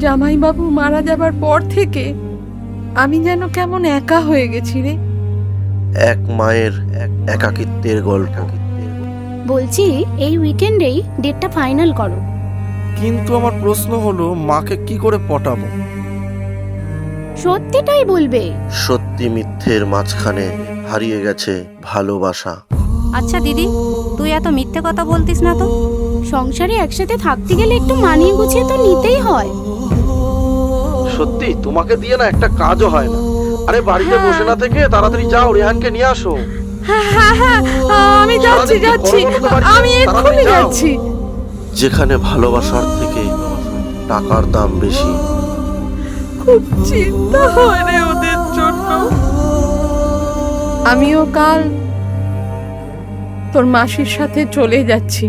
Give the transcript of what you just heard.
জামাইবাবু মারা যাবার পর থেকে আমি যেন কেমন একা হয়ে গেছি রে। এক মায়ের একাকিত্বের গল্প। বলছি এই উইকেন্ডেই ডেটটা ফাইনাল করো। কিন্তু আমার প্রশ্ন হলো, মাকে কি করে পটাবো? সত্যিটাই বলবে। সত্যি মিথ্যের মাঝখানে হারিয়ে গেছে ভালোবাসা। আচ্ছা দিদি, তুই এত মিথ্যে কথা বলতিস না তো। সংসারে একসাথে থাকতে গেলে একটু মানিয়ে গুছিয়ে তো নিতেই হয়। সত্যি তোমাকে দিয়ে না একটা কাজও হয় না। আরে বাড়িতে বসে না থেকে তাড়াতাড়ি যাও, রেহানকে নিয়ে আসো। হ্যাঁ হ্যাঁ হ্যাঁ, আমি যাচ্ছি যাচ্ছি, আমি এক্ষুনি যাচ্ছি। যেখানে ভালোবাসার থেকে টাকার দাম বেশি। খুব চিন্তা হয় রে ওদের জন্য। আমিও কাল তোর মাসির সাথে চলে যাচ্ছি।